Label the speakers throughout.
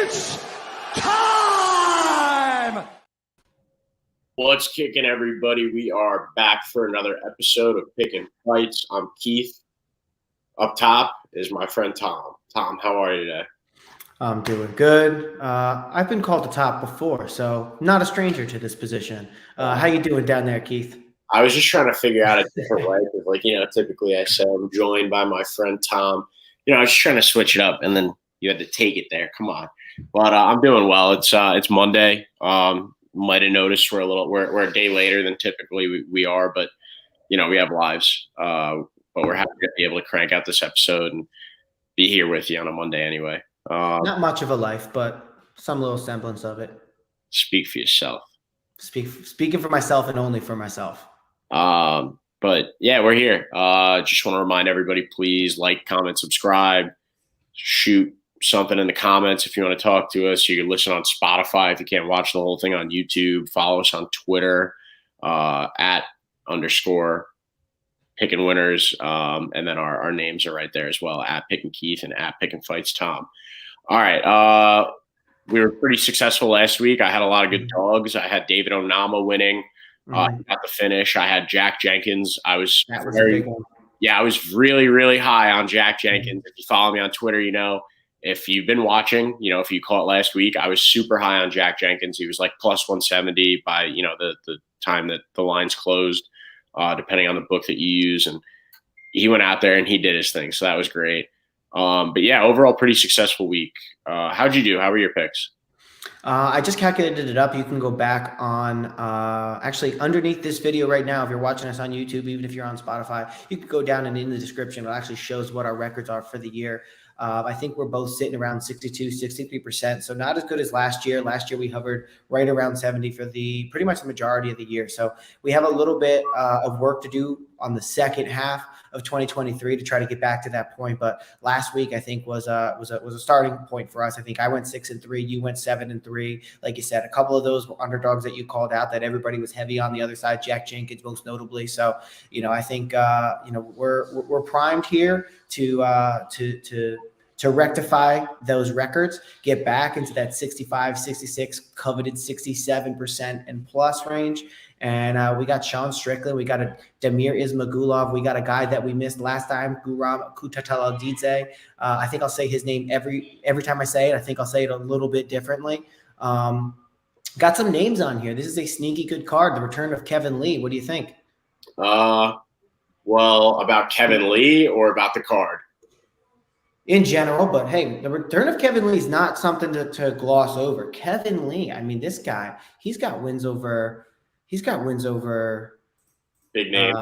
Speaker 1: It's time!
Speaker 2: What's kicking, everybody? We are back for another episode of Picking Fights. I'm Keith. Up top is my friend Tom. Tom, how are you today?
Speaker 3: I'm doing good. I've been called the top before, so not a stranger to this position. How you doing down there, Keith?
Speaker 2: I was just trying to figure out a different way. Because, typically I say I'm joined by my friend Tom. I was just trying to switch it up, and then you had to take it there. Come on. But I'm doing well. It's Monday. Might have noticed we're a day later than typically we are, but we have lives. But we're happy to be able to crank out this episode and be here with you on a Monday anyway.
Speaker 3: Not much of a life, but some little semblance of it.
Speaker 2: Speak for yourself.
Speaker 3: Speaking for myself and only for myself.
Speaker 2: But yeah, we're here. Just want to remind everybody, please like, comment, subscribe, shoot something in the comments if you want to talk to us. You can listen on Spotify if you can't watch the whole thing on YouTube. Follow us on Twitter at _picking winners. And then our names are right there as well, at Picking Keith and at Picking Fights Tom. All right. We were pretty successful last week. I had a lot of good dogs. I had David Onama winning. Got the finish. I had Jack Jenkins.
Speaker 3: That was a big one.
Speaker 2: Yeah, I was really, really high on Jack Jenkins. If you follow me on Twitter, if you've been watching, if you caught last week, I was super high on Jack Jenkins. He was like plus 170 by, the time that the lines closed, depending on the book that you use. And he went out there and he did his thing. So that was great. But yeah, overall pretty successful week. How'd you do? How were your picks?
Speaker 3: I just calculated it up. You can go back on actually underneath this video right now. If you're watching us on YouTube, even if you're on Spotify, you can go down and in the description. It actually shows what our records are for the year. I think we're both sitting around 62, 63%. So not as good as last year. Last year we hovered right around 70 for pretty much the majority of the year. So we have a little bit of work to do on the second half of 2023 to try to get back to that point. But last week I think was a starting point for us. I think I went 6-3, you went 7-3. Like you said, a couple of those were underdogs that you called out that everybody was heavy on the other side. Jack Jenkins most notably. So I think we're primed here to rectify those records, get back into that 65, 66, coveted 67% and plus range. And we got Sean Strickland. We got a Damir Ismagulov. We got a guy that we missed last time, Guram Kutataladidze. I think I'll say his name every time I say it. I think I'll say it a little bit differently. Got some names on here. This is a sneaky good card. The return of Kevin Lee. What do you think?
Speaker 2: Well, about Kevin Lee or about the card?
Speaker 3: In general, but hey, the return of Kevin Lee is not something to gloss over. Kevin Lee, I mean, this guy, he's got wins over
Speaker 2: big names.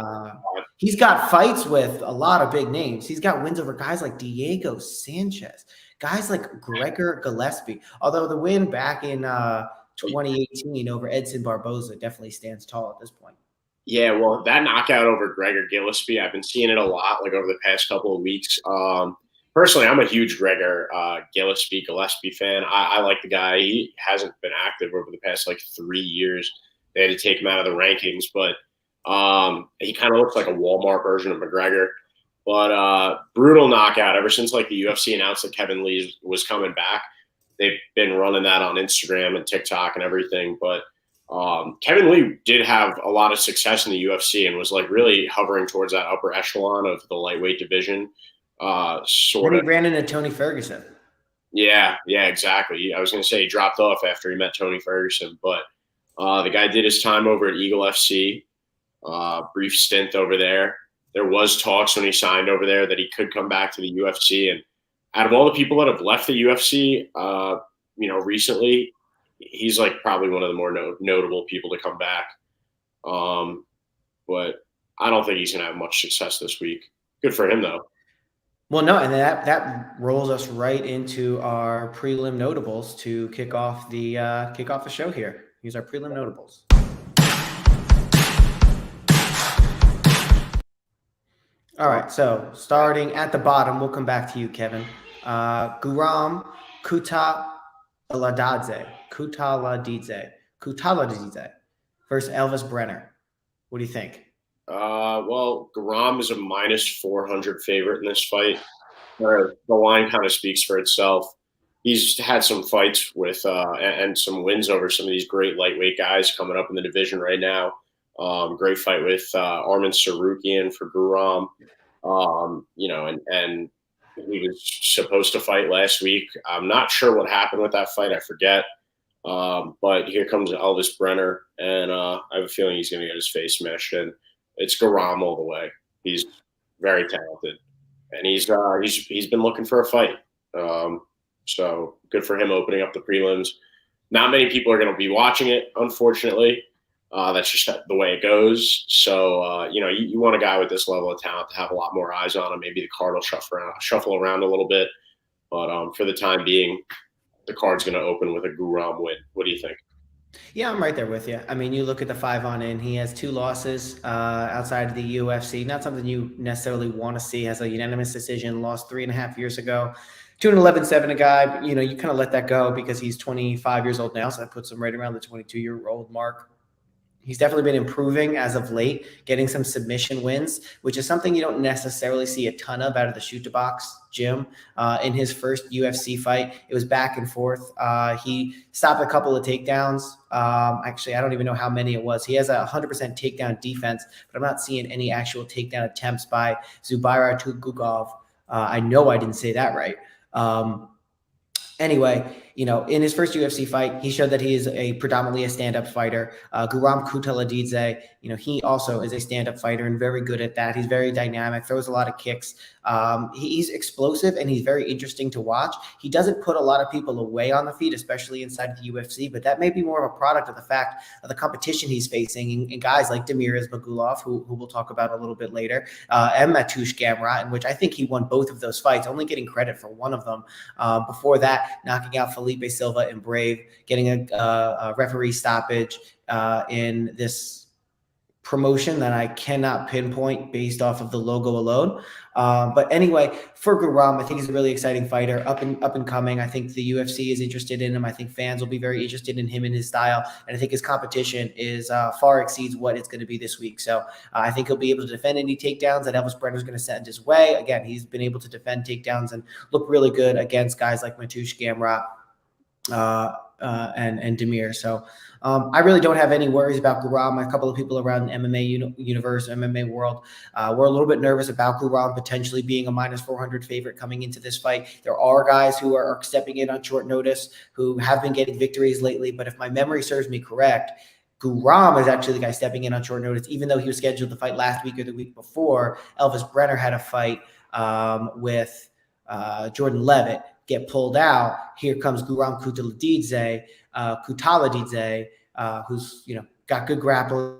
Speaker 3: He's got fights with a lot of big names. He's got wins over guys like Diego Sanchez, guys like Gregor Gillespie. Although the win back in 2018 over Edson Barboza definitely stands tall at this point.
Speaker 2: Yeah, well, that knockout over Gregor Gillespie, I've been seeing it a lot, over the past couple of weeks. Personally, I'm a huge Gregor Gillespie fan. I like the guy. He hasn't been active over the past 3 years. They had to take him out of the rankings, but he kind of looks like a Walmart version of McGregor. But brutal knockout. Ever since the UFC announced that Kevin Lee was coming back, they've been running that on Instagram and TikTok and everything. But Kevin Lee did have a lot of success in the UFC and was really hovering towards that upper echelon of the lightweight division.
Speaker 3: Then he ran into Tony Ferguson.
Speaker 2: Yeah, exactly. I was going to say he dropped off after he met Tony Ferguson, but the guy did his time over at Eagle FC, brief stint over there. There was talks when he signed over there that he could come back to the UFC. And out of all the people that have left the UFC, recently, he's probably one of the more notable people to come back. But I don't think he's going to have much success this week. Good for him, though.
Speaker 3: Well, no, and that rolls us right into our prelim notables to kick off the show here. Here's our prelim notables. All right, so starting at the bottom, we'll come back to you, Kevin. Guram Kutataladidze versus Elvis Brenner. What do you think?
Speaker 2: Well, Guram is a minus 400 favorite in this fight. The line kind of speaks for itself. He's had some fights with and some wins over some of these great lightweight guys coming up in the division right now. Great fight with Arman Sarukian for Guram. And he was supposed to fight last week. I'm not sure what happened with that fight. I forget. But here comes Elvis Brenner, and I have a feeling he's going to get his face smashed in. It's Garam all the way. He's very talented, and he's been looking for a fight. So good for him opening up the prelims. Not many people are going to be watching it, unfortunately. That's just the way it goes. So you want a guy with this level of talent to have a lot more eyes on him. Maybe the card will shuffle around a little bit, but for the time being, the card's going to open with a Guram win. What do you think?
Speaker 3: Yeah, I'm right there with you. I mean, you look at the 5-on-in, he has 2 losses outside of the UFC. Not something you necessarily want to see. Has a unanimous decision, lost 3.5 years ago. 2-11-7 a guy, but you kind of let that go because he's 25 years old now. So that puts him right around the 22-year-old mark. He's definitely been improving as of late, getting some submission wins, which is something you don't necessarily see a ton of out of the shoot to box gym. In his first UFC fight, it was back and forth. He stopped a couple of takedowns. Actually, I don't even know how many it was. He has a 100% takedown defense, but I'm not seeing any actual takedown attempts by Zubaira Tukhugov. I know I didn't say that right. Anyway, in his first UFC fight, he showed that he is predominantly a stand-up fighter. Guram Kutateladze, he also is a stand-up fighter and very good at that. He's very dynamic, throws a lot of kicks. He's explosive and he's very interesting to watch. He doesn't put a lot of people away on the feet, especially inside of the UFC, but that may be more of a product of the fact of the competition he's facing and guys like Damir Ismagulov, who we'll talk about a little bit later, and Mateusz Gamrot, in which I think he won both of those fights, only getting credit for one of them. Before that, knocking out Felipe Silva and Brave, getting a referee stoppage in this promotion that I cannot pinpoint based off of the logo alone. But anyway, for Guram, I think he's a really exciting fighter, up and coming. I think the UFC is interested in him. I think fans will be very interested in him and his style. And I think his competition is far exceeds what it's going to be this week. So I think he'll be able to defend any takedowns that Elvis Brenner is going to send his way. Again, he's been able to defend takedowns and look really good against guys like Mateusz Gamrot and Damir. So I really don't have any worries about Guram. A couple of people around the MMA universe, MMA world, we're a little bit nervous about Guram potentially being a -400 favorite coming into this fight. There are guys who are stepping in on short notice who have been getting victories lately, but if my memory serves me correct, Guram is actually the guy stepping in on short notice, even though he was scheduled to fight last week or the week before. Elvis Brenner had a fight with Jordan Levitt, get pulled out. Here comes Guram Kutateladze, who's got good grappling.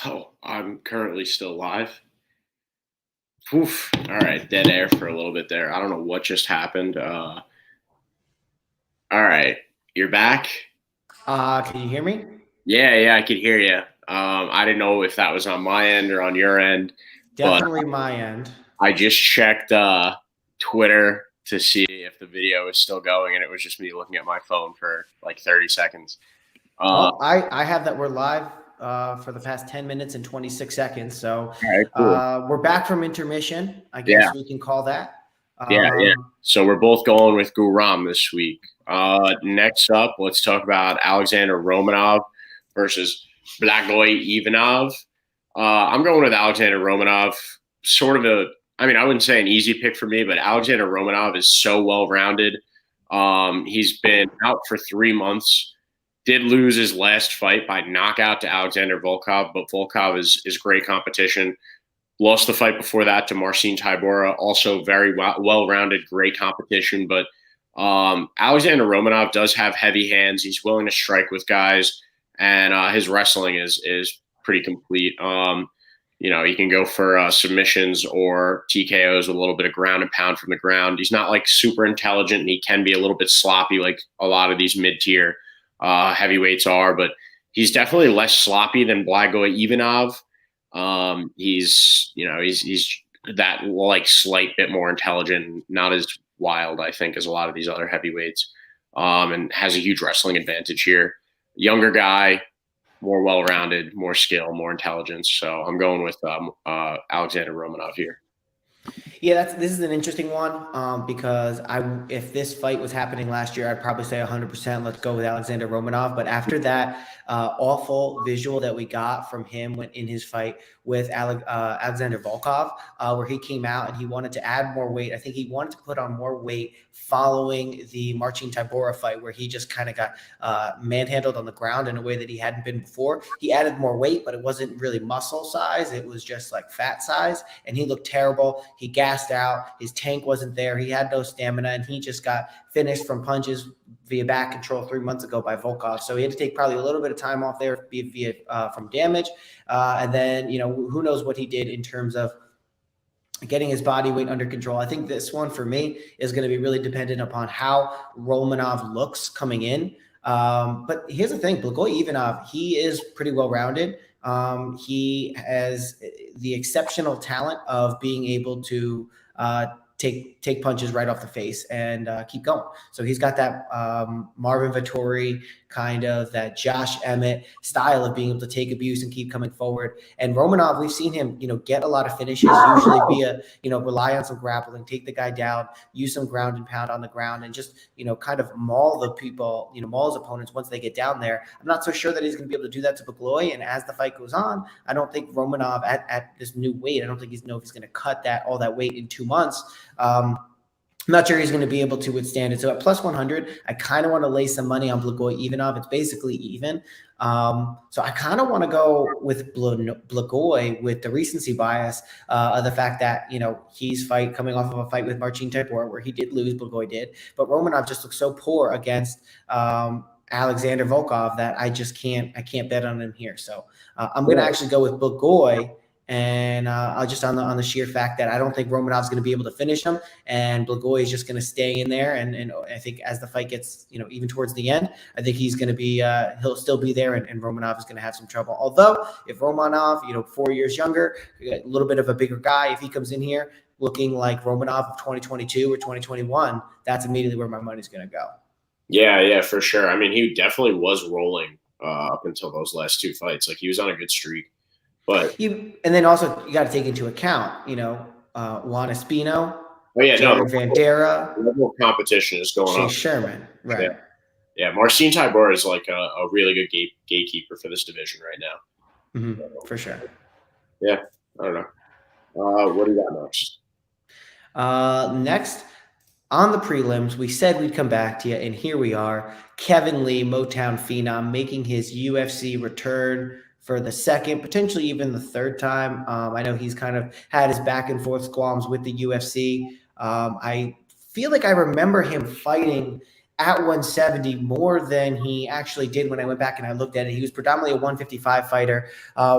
Speaker 2: Oh, I'm currently still live. Oof. All right, dead air for a little bit there. I don't know what just happened. All right, you're back.
Speaker 3: Can you hear me?
Speaker 2: Yeah, I could hear you. I didn't know if that was on my end or on your end,
Speaker 3: Definitely my end.
Speaker 2: I just checked Twitter to see if the video is still going, and it was just me looking at my phone for like 30 seconds.
Speaker 3: Well, I have that we're live for the past 10 minutes and 26 seconds. So
Speaker 2: All right, cool.
Speaker 3: we're back from intermission. I guess we can call that.
Speaker 2: Yeah. So we're both going with Guram this week. Next up, let's talk about Alexander Romanov versus Blagoy Ivanov. I'm going with Alexander Romanov. I wouldn't say an easy pick for me, but Alexander Romanov is so well-rounded. He's been out for 3 months. Did lose his last fight by knockout to Alexander Volkov, but Volkov is great competition. Lost the fight before that to Marcin Tybura, also very well-rounded, great competition. But Alexander Romanov does have heavy hands. He's willing to strike with guys, and his wrestling is pretty complete. He can go for submissions or TKOs with a little bit of ground and pound from the ground. He's not like super intelligent, and he can be a little bit sloppy like a lot of these mid-tier heavyweights are, but he's definitely less sloppy than Blagoy Ivanov. He's that like slight bit more intelligent, not as wild, I think, as a lot of these other heavyweights, and has a huge wrestling advantage here. Younger guy, more well-rounded, more skill, more intelligence. So I'm going with Alexander Romanov here.
Speaker 3: Yeah, this is an interesting one because if this fight was happening last year, I'd probably say 100% let's go with Alexander Romanov. But after that awful visual that we got from him in his fight with Alexander Volkov, where he came out and he wanted to add more weight. I think he wanted to put on more weight following the Marcin Tybura fight, where he just kind of got manhandled on the ground in a way that he hadn't been before. He added more weight, but it wasn't really muscle size. It was just like fat size, and he looked terrible. He gassed out. His tank wasn't there. He had no stamina, and he just got finished from punches via back control 3 months ago by Volkov. So he had to take probably a little bit of time off there from damage. And then, who knows what he did in terms of getting his body weight under control. I think this one for me is going to be really dependent upon how Romanov looks coming in. But here's the thing, Blagoy Ivanov, he is pretty well-rounded. He has the exceptional talent of being able to take punches right off the face and keep going. So he's got that Marvin Vettori kind of, that Josh Emmett style of being able to take abuse and keep coming forward. And Romanov, we've seen him, get a lot of finishes, usually rely on some grappling, take the guy down, use some ground and pound on the ground, and just, kind of maul the people, maul his opponents once they get down there. I'm not so sure that he's going to be able to do that to Blagoy. And as the fight goes on, I don't think Romanov at this new weight, I don't think he's if he's going to cut all that weight in 2 months. I'm not sure he's going to be able to withstand it. So at plus 100, I kind of want to lay some money on Blagoy Ivanov. It's basically even. So I kind of want to go with Blagoy with the recency bias of the fact that, he's coming off of a fight with Marcin Tybura where he did lose, Blagoy did. But Romanov just looks so poor against Alexander Volkov that I can't bet on him here. So I'm going to actually go with Blagoy. And just on the sheer fact that I don't think Romanov's going to be able to finish him, and Blagoy is just going to stay in there. And I think as the fight gets, even towards the end, I think he's going to be, he'll still be there, and Romanov is going to have some trouble. Although if Romanov, 4 years younger, a little bit of a bigger guy, if he comes in here looking like Romanov of 2022 or 2021, that's immediately where my money's going to go.
Speaker 2: Yeah, for sure. I mean, he definitely was rolling up until those last 2 fights. Like, he was on a good streak. But
Speaker 3: and then also you got to take into account, Juan Espino,
Speaker 2: Jared
Speaker 3: Vandera,
Speaker 2: level of competition is going on.
Speaker 3: Sherman, right?
Speaker 2: Yeah. Marcin Tybura is like a really good gatekeeper for this division right now.
Speaker 3: Mm-hmm, for sure.
Speaker 2: Yeah, I don't know. What do you got next?
Speaker 3: Next on the prelims, we said we'd come back to you, and here we are. Kevin Lee, Motown Phenom, making his UFC return for the second, potentially even the third time. I know he's kind of had his back and forth squalms with the UFC. I feel like I remember him fighting at 170 more than he actually did when I went back and I looked at it. He was predominantly a 155 fighter.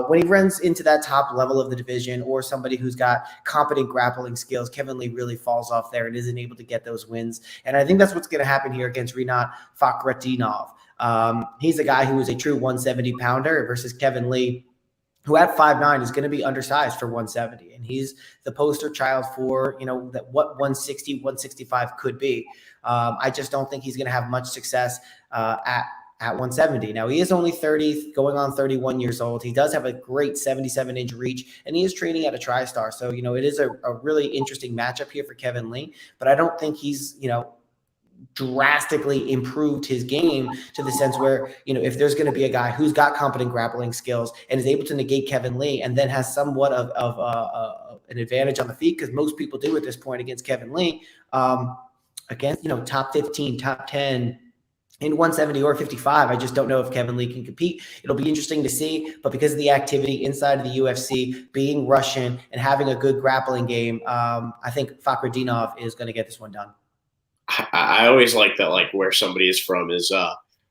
Speaker 3: When he runs into that top level of the division or somebody who's got competent grappling skills, Kevin Lee really falls off there and isn't able to get those wins. And I think that's what's going to happen here against Rinat Fakhretdinov. He's a guy who is a true 170 pounder versus Kevin Lee, who at 5'9" is going to be undersized for 170. And he's the poster child for, that what 160, 165 could be. I just don't think he's going to have much success at 170. Now, he is only 30, going on 31 years old. He does have a great 77-inch reach, and he is training at a TriStar. So, it is a really interesting matchup here for Kevin Lee, but I don't think he's, drastically improved his game to the sense where, if there's going to be a guy who's got competent grappling skills and is able to negate Kevin Lee and then has somewhat of an advantage on the feet, because most people do at this point against Kevin Lee, against, top 15, top 10 in 170 or 55, I just don't know if Kevin Lee can compete. It'll be interesting to see, but because of the activity inside of the UFC, being Russian and having a good grappling game, I think Fakhretdinov is going to get this one done.
Speaker 2: I always like that, like where somebody is from is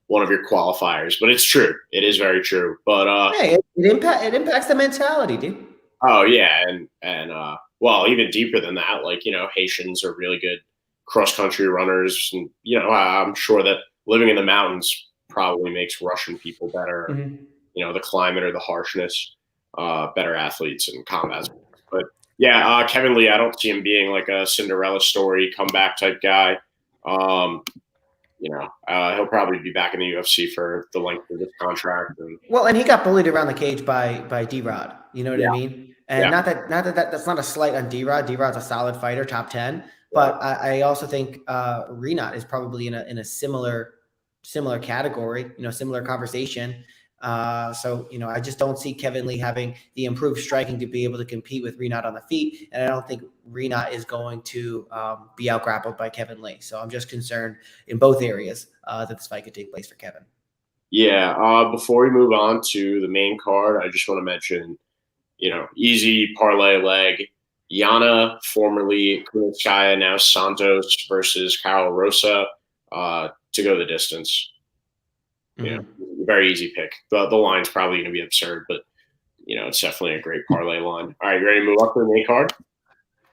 Speaker 2: one of your qualifiers, but it's true. It is very true. But
Speaker 3: hey, it impacts the mentality, dude.
Speaker 2: Oh yeah, and well, even deeper than that, like Haitians are really good cross country runners, and I'm sure that living in the mountains probably makes Russian people better.
Speaker 3: Mm-hmm.
Speaker 2: The climate or the harshness, better athletes in combat. But yeah, Kevin Lee, I don't see him being like a Cinderella story comeback type guy. He'll probably be back in the UFC for the length of this contract.
Speaker 3: And he got bullied around the cage by D-Rod. You know what I mean? And not that that's not a slight on D-Rod. D-Rod's a solid fighter, top 10. But I also think Rinat is probably in a similar category, similar conversation. I just don't see Kevin Lee having the improved striking to be able to compete with Rinat on the feet. And I don't think Rinat is going to be out grappled by Kevin Lee. So I'm just concerned in both areas that this fight could take place for Kevin.
Speaker 2: Yeah. Before we move on to the main card, I just want to mention, easy parlay leg. Yana, formerly Kunitskaya, now Santos versus Kyle Rosa to go the distance. Very easy pick. The line's probably going to be absurd, but it's definitely a great parlay line. All right, you ready to move up to the main card?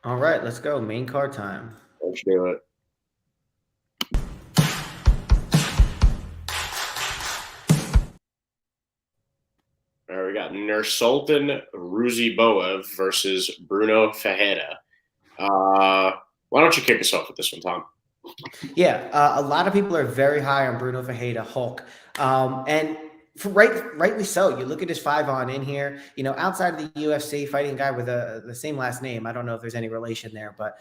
Speaker 3: All right, let's go. Main card time.
Speaker 2: Let's do it. All right, we got Nursultan Ruziboev versus Bruno Ferreira. Why don't you kick us off with this one, Tom?
Speaker 3: Yeah, a lot of people are very high on Bruno Ferreira, Hulk. And rightly so. You look at his 5-on in here, outside of the UFC, fighting a guy with the same last name. I don't know if there's any relation there, but,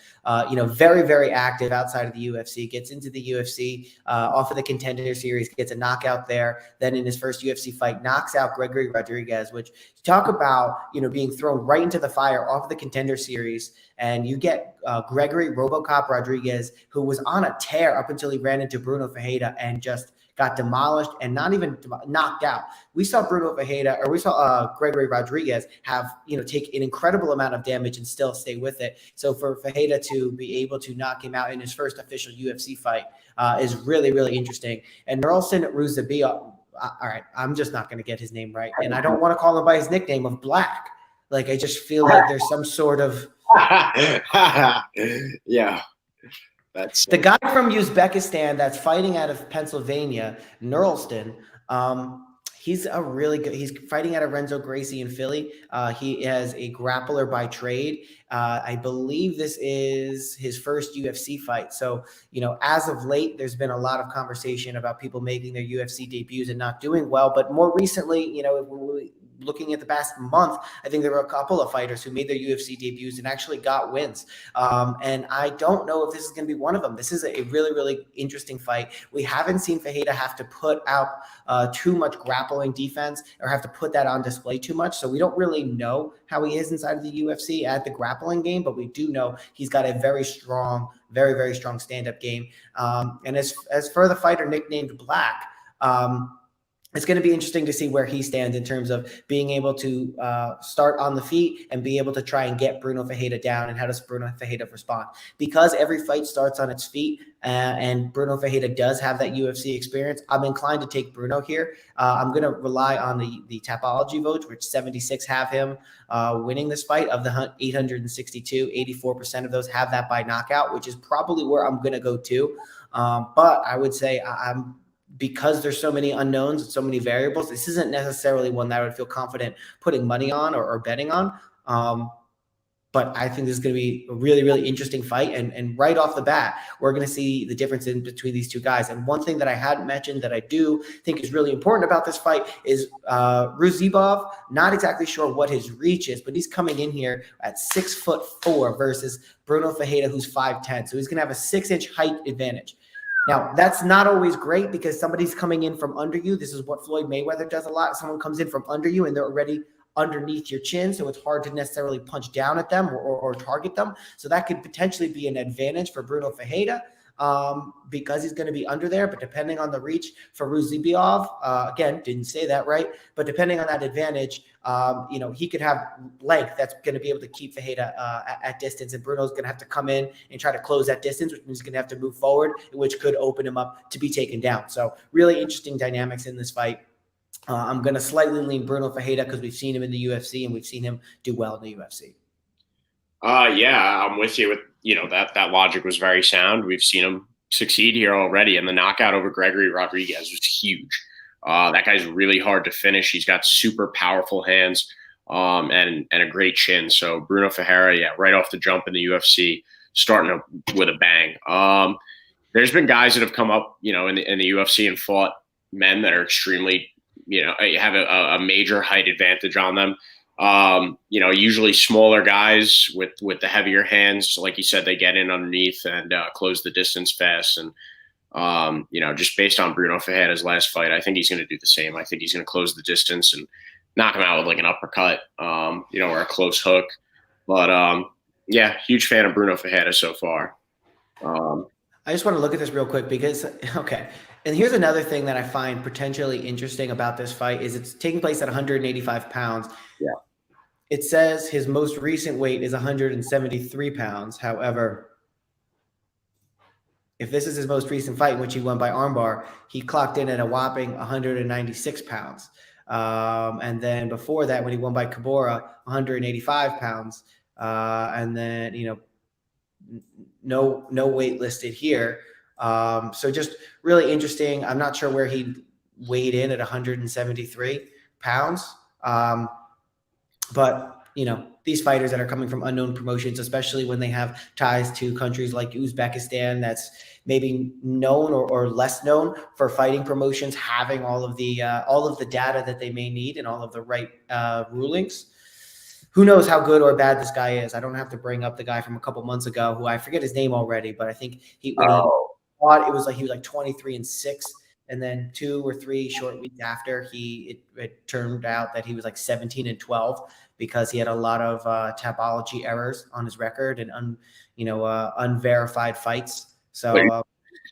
Speaker 3: very, very active outside of the UFC, gets into the UFC off of the Contender Series, gets a knockout there. Then in his first UFC fight, knocks out Gregory Rodriguez, which talk about, being thrown right into the fire off of the Contender Series. And you get Gregory RoboCop Rodriguez, who was on a tear up until he ran into Bruno Ferreira and just got demolished and not even knocked out. We saw Gregory Rodriguez have, take an incredible amount of damage and still stay with it. So for Ferreira to be able to knock him out in his first official UFC fight is really, really interesting. And Nursultan Ruziboev, all right, I'm just not going to get his name right. And I don't want to call him by his nickname of Black. Like, I just feel like there's some sort of...
Speaker 2: Yeah. That's
Speaker 3: the guy from Uzbekistan that's fighting out of Pennsylvania, Nursultan. He's a really good. He's fighting out of Renzo Gracie in Philly. He is a grappler by trade. I believe this is his first UFC fight. So, as of late, there's been a lot of conversation about people making their UFC debuts and not doing well. But more recently, looking at the past month, I think there were a couple of fighters who made their UFC debuts and actually got wins. And I don't know if this is going to be one of them. This is a really, really interesting fight. We haven't seen Ferreira have to put out too much grappling defense or have to put that on display too much. So we don't really know how he is inside of the UFC at the grappling game, but we do know he's got a very, very strong stand-up game. And as for the fighter nicknamed Black, it's going to be interesting to see where he stands in terms of being able to start on the feet and be able to try and get Bruno Ferreira down, and how does Bruno Ferreira respond? Because every fight starts on its feet and Bruno Ferreira does have that UFC experience, I'm inclined to take Bruno here. I'm going to rely on the Tapology votes, which 76 have him winning this fight. Of the 862, 84% of those have that by knockout, which is probably where I'm going to go to. But I would say I'm because there's so many unknowns and so many variables, this isn't necessarily one that I would feel confident putting money on or betting on. But I think this is going to be a really, really interesting fight. And right off the bat, we're going to see the difference in between these two guys. And one thing that I hadn't mentioned that I do think is really important about this fight is Ruzibov. Not exactly sure what his reach is, but he's coming in here at 6'4" versus Bruno Ferreira, who's 5'10". So he's going to have a 6-inch height advantage. Now, that's not always great because somebody's coming in from under you. This is what Floyd Mayweather does a lot. Someone comes in from under you and they're already underneath your chin, so it's hard to necessarily punch down at them or target them. So that could potentially be an advantage for Bruno Ferreira because he's going to be under there. But depending on the reach for Ruzibiov, again, didn't say that right, but depending on that advantage, he could have length that's going to be able to keep Ferreira at distance, and Bruno's going to have to come in and try to close that distance, which means he's going to have to move forward, which could open him up to be taken down. So really interesting dynamics in this fight. I'm going to slightly lean Bruno Ferreira because we've seen him in the UFC and we've seen him do well in the UFC.
Speaker 2: Yeah, I'm with you. With that logic was very sound. We've seen him succeed here already, and the knockout over Gregory Rodriguez was huge. That guy's really hard to finish. He's got super powerful hands and a great chin. So Bruno Ferreira, yeah, right off the jump in the UFC, starting with a bang. There's been guys that have come up, in the UFC and fought men that are extremely have a major height advantage on them. Usually smaller guys with the heavier hands, like you said, they get in underneath and close the distance fast. And, just based on Bruno Ferreira's last fight, I think he's going to do the same. I think he's going to close the distance and knock him out with like an uppercut, or a close hook. But, yeah, huge fan of Bruno Ferreira so far.
Speaker 3: I just want to look at this real quick because, okay. And here's another thing that I find potentially interesting about this fight is it's taking place at 185 pounds.
Speaker 2: Yeah.
Speaker 3: It says his most recent weight is 173 pounds. However, if this is his most recent fight in which he won by armbar, he clocked in at a whopping 196 pounds. And then before that, when he won by Cabora, 185 pounds. And then, no weight listed here. So just really interesting. I'm not sure where he weighed in at 173 pounds. But, these fighters that are coming from unknown promotions, especially when they have ties to countries like Uzbekistan, that's maybe known or less known for fighting promotions, having all of the data that they may need and all of the right rulings. Who knows how good or bad this guy is? I don't have to bring up the guy from a couple months ago who I forget his name already, but I think he fought, it was like he was like 23-6, and then 2 or 3 short weeks after it turned out that he was like 17-12 because he had a lot of tapology errors on his record and unverified fights. So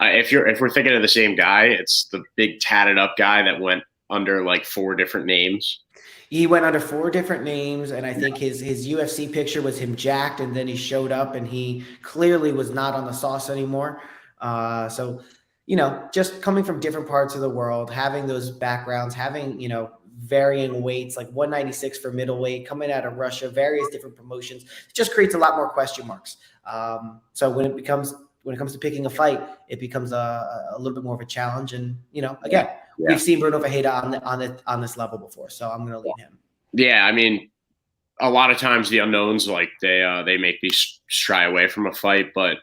Speaker 2: if we're thinking of the same guy, it's the big tatted up guy that went under like 4 different names.
Speaker 3: He went under 4 different names, and I think his UFC picture was him jacked, and then he showed up, and he clearly was not on the sauce anymore. So, just coming from different parts of the world, having those backgrounds, having, varying weights, like 196 for middleweight, coming out of Russia, various different promotions, it just creates a lot more question marks. So when it comes to picking a fight, it becomes a little bit more of a challenge. And, again, we've seen Bruno Ferreira on this level before, so I'm going to lean him.
Speaker 2: Yeah, I mean, a lot of times the unknowns, like they make me shy away from a fight, but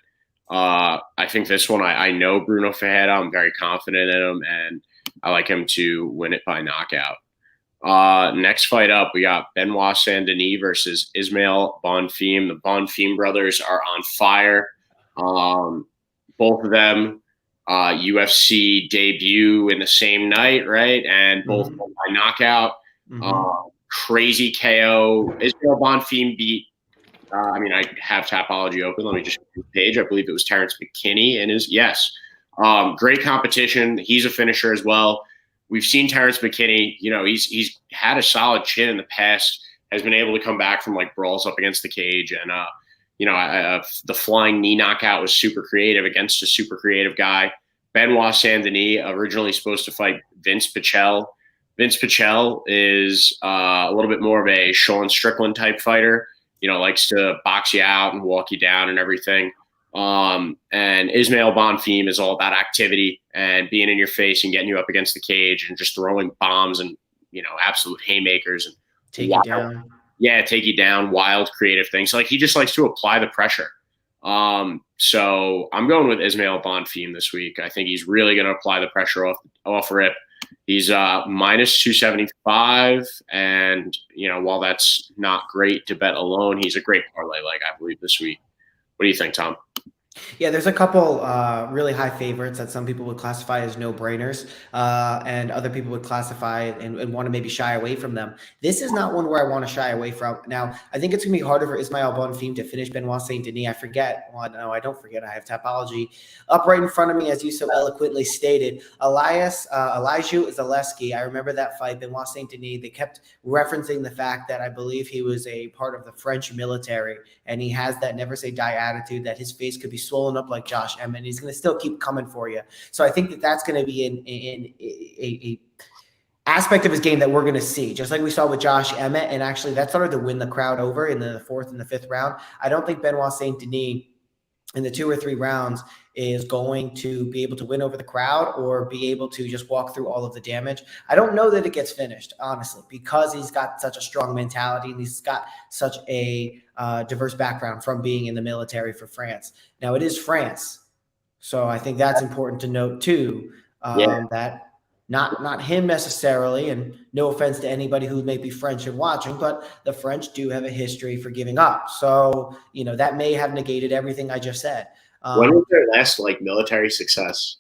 Speaker 2: I think this one, I know Bruno Ferreira. I'm very confident in him, and I like him to win it by knockout. Next fight up, we got Benoit Saint-Denis versus Ismail Bonfim. The Bonfim brothers are on fire. Both of them UFC debut in the same night, right? And both by knockout. Crazy KO. Ismail Bonfim beat, I have Tapology open. Let me just get the page. I believe it was Terrence McKinney and yes. Great competition. He's a finisher as well. We've seen Terrence McKinney, he's had a solid chin in the past, has been able to come back from like brawls up against the cage. And, the flying knee knockout was super creative against a super creative guy. Benoit Saint-Denis, originally supposed to fight Vince Pichel. Vince Pichel is a little bit more of a Sean Strickland type fighter, likes to box you out and walk you down and everything. And Ismail Bonfim is all about activity and being in your face and getting you up against the cage and just throwing bombs and, absolute haymakers and
Speaker 3: Take you
Speaker 2: wild,
Speaker 3: down.
Speaker 2: yeah, take you down, wild, creative things. Like he just likes to apply the pressure. So I'm going with Ismail Bonfim this week. I think he's really going to apply the pressure off rip. He's minus 275, and while that's not great to bet alone, he's a great parlay leg, I believe, this week. What do you think, Tom?
Speaker 3: Yeah, there's a couple really high favorites that some people would classify as no-brainers, and other people would classify and want to maybe shy away from them. This is not one where I want to shy away from. Now, I think it's going to be harder for Ismail Bonfim to finish Benoit Saint Denis. I forget. Well, no, I don't forget. I have Tapology up right in front of me, as you so eloquently stated. Elijah Zaleski. I remember that fight, Benoit Saint Denis. They kept referencing the fact that I believe he was a part of the French military, and he has that never say die attitude, that his face could be swollen up like Josh Emmett. He's going to still keep coming for you. So I think that that's going to be a aspect of his game that we're going to see, just like we saw with Josh Emmett. And actually that started to win the crowd over in the fourth and the fifth round. I don't think Benoit Saint Denis in the 2 or 3 rounds is going to be able to win over the crowd or be able to just walk through all of the damage. I don't know that it gets finished, honestly, because he's got such a strong mentality and he's got such a diverse background from being in the military for France. Now, it is France, so I think that's important to note too, that not him necessarily, and no offense to anybody who may be French and watching, but the French do have a history for giving up. So, that may have negated everything I just said.
Speaker 2: When was their last military success?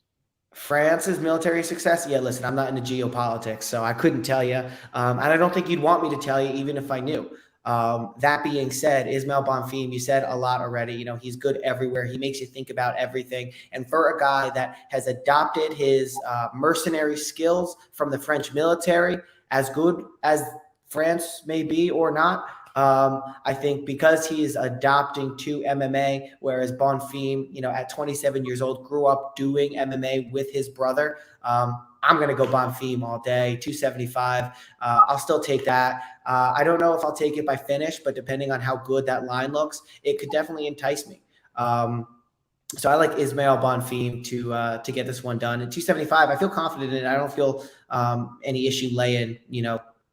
Speaker 3: France's military success? Yeah, listen, I'm not into geopolitics, so I couldn't tell you. And I don't think you'd want me to tell you, even if I knew. That being said, Ismail Bonfim, you said a lot already. He's good everywhere. He makes you think about everything. And for a guy that has adopted his mercenary skills from the French military, as good as France may be or not, I think because he is adopting to MMA, whereas Bonfim, at 27 years old, grew up doing MMA with his brother. I'm going to go Bonfim all day, 275. I'll still take that. I don't know if I'll take it by finish, but depending on how good that line looks, it could definitely entice me. So I like Ismail Bonfim to get this one done. At 275, I feel confident in it. I don't feel any issue laying,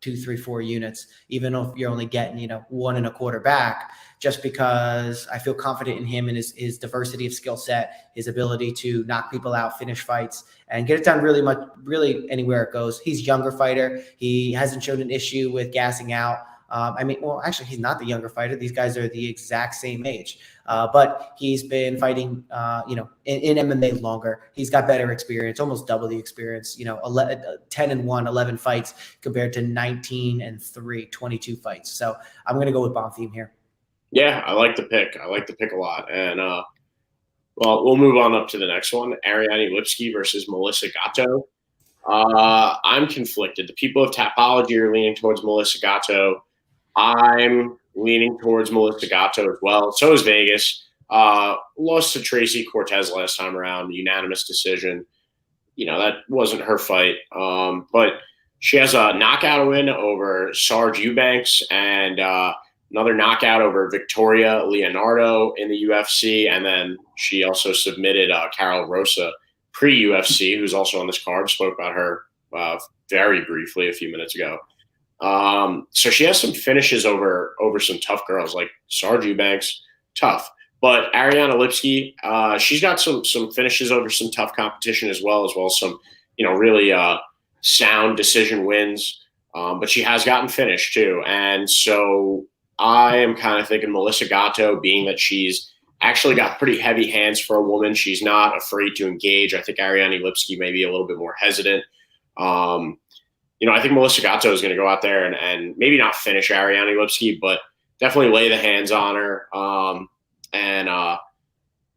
Speaker 3: 2, 3, 4 units, even if you're only getting, 1.25 back, just because I feel confident in him and his diversity of skill set, his ability to knock people out, finish fights, and get it done really anywhere it goes. He's a younger fighter. He hasn't shown an issue with gassing out. Actually, he's not the younger fighter. These guys are the exact same age. But he's been fighting, in MMA longer. He's got better experience, almost double the experience, 10-1, 11 fights compared to 19-3, 22 fights. So I'm going to go with Bonfim here.
Speaker 2: Yeah, I like the pick. I like the pick a lot. And, we'll move on up to the next one. Ariane Lipski versus Melissa Gatto. I'm conflicted. The people of Tapology are leaning towards Melissa Gatto. I'm leaning towards Melissa Gatto as well. So is Vegas. Lost to Tracy Cortez last time around, unanimous decision. That wasn't her fight. But she has a knockout win over Sarge Eubanks and another knockout over Victoria Leonardo in the UFC. And then she also submitted Carol Rosa pre-UFC, who's also on this card. Spoke about her very briefly a few minutes ago. So she has some finishes over some tough girls like Sarge Eubanks, tough. But Ariane Lipski, she's got some finishes over some tough competition as well as some, really sound decision wins. But she has gotten finished too. And so I am kind of thinking Melissa Gatto, being that she's actually got pretty heavy hands for a woman. She's not afraid to engage. I think Ariane Lipski may be a little bit more hesitant. I think Melissa Gatto is going to go out there and maybe not finish Ariane Lipski, but definitely lay the hands on her. And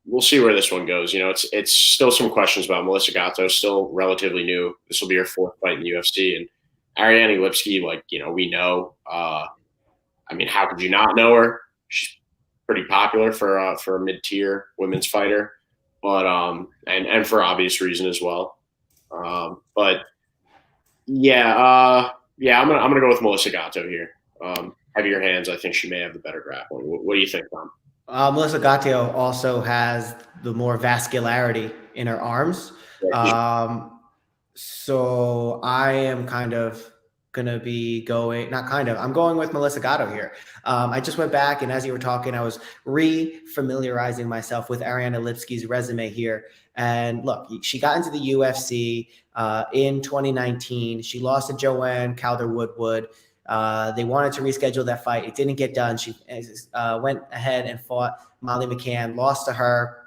Speaker 2: we'll see where this one goes. It's still some questions about Melissa Gatto, still relatively new. This will be her 4th fight in the UFC. And Ariane Lipski, we know. How could you not know her? She's pretty popular for a mid-tier women's fighter, but and for obvious reason as well. I'm gonna go with Melissa Gatto here. Heavier hands. I think she may have the better grappling. What do you think, Tom?
Speaker 3: Melissa Gatteo also has the more vascularity in her arms.
Speaker 2: Yeah,
Speaker 3: So I am kind of gonna be going, not kind of, I'm going with Melissa Gatto here. I just went back, and as you were talking, I was re-familiarizing myself with Ariane Lipski's resume here. And look, she got into the UFC in 2019. She lost to Joanne Calder-Woodward. They wanted to reschedule that fight. It didn't get done. She went ahead and fought Molly McCann, lost to her.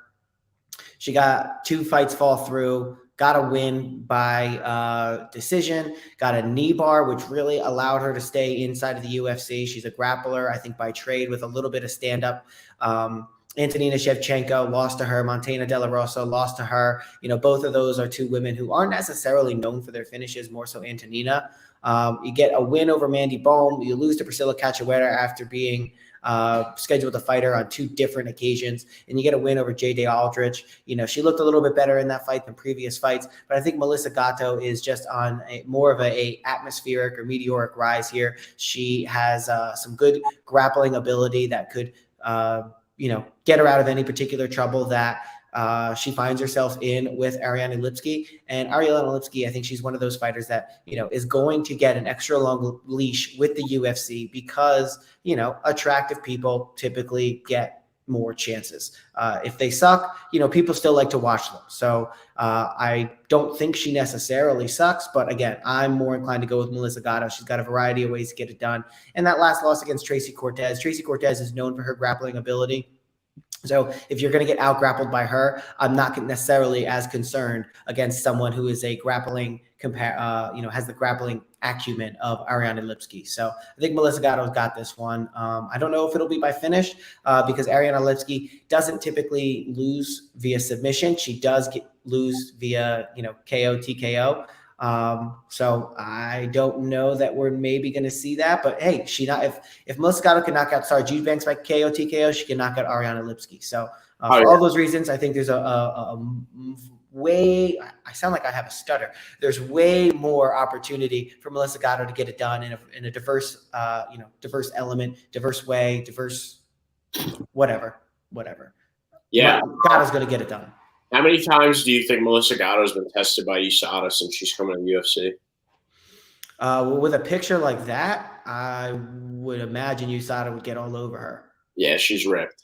Speaker 3: She got 2 fights fall through, got a win by decision, got a knee bar, which really allowed her to stay inside of the UFC. She's a grappler, I think, by trade with a little bit of stand-up. Antonina Shevchenko lost to her. Montana De La Rosa lost to her. Both of those are 2 women who aren't necessarily known for their finishes, more so Antonina. You get a win over Mandy Bohm. You lose to Priscilla Cachoeira after being scheduled to fight her on 2 different occasions, and you get a win over J.J. Aldrich. She looked a little bit better in that fight than previous fights, but I think Melissa Gatto is just on more of a atmospheric or meteoric rise here. She has some good grappling ability that could get her out of any particular trouble that she finds herself in with Ariane Lipski. And Ariane Lipski, I think she's one of those fighters that, is going to get an extra long leash with the UFC because, attractive people typically get more chances. If they suck, people still like to watch them. So I don't think she necessarily sucks, but again, I'm more inclined to go with Melissa Gatto. She's got a variety of ways to get it done. And that last loss against Tracy Cortez is known for her grappling ability. So if you're going to get out grappled by her, I'm not necessarily as concerned against someone who is a grappling has the grappling acumen of Ariane Lipski. So I think Melissa Gatto's got this one. I don't know if it'll be by finish because Ariane Lipski doesn't typically lose via submission. She does lose via KO, TKO. So I don't know that we're maybe going to see that, but hey, if Melissa Gatto can knock out Sarah Banks by KO, TKO, she can knock out Ariane Lipski. So for all those reasons, I think there's a way, I sound like I have a stutter. There's way more opportunity for Melissa Gatto to get it done in a diverse, diverse element, diverse way, diverse, whatever.
Speaker 2: yeah.
Speaker 3: Gatto's going to get it done.
Speaker 2: How many times do you think Melissa Gatto has been tested by USADA since she's coming to the UFC?
Speaker 3: With a picture like that, I would imagine USADA would get all over her.
Speaker 2: Yeah, she's ripped.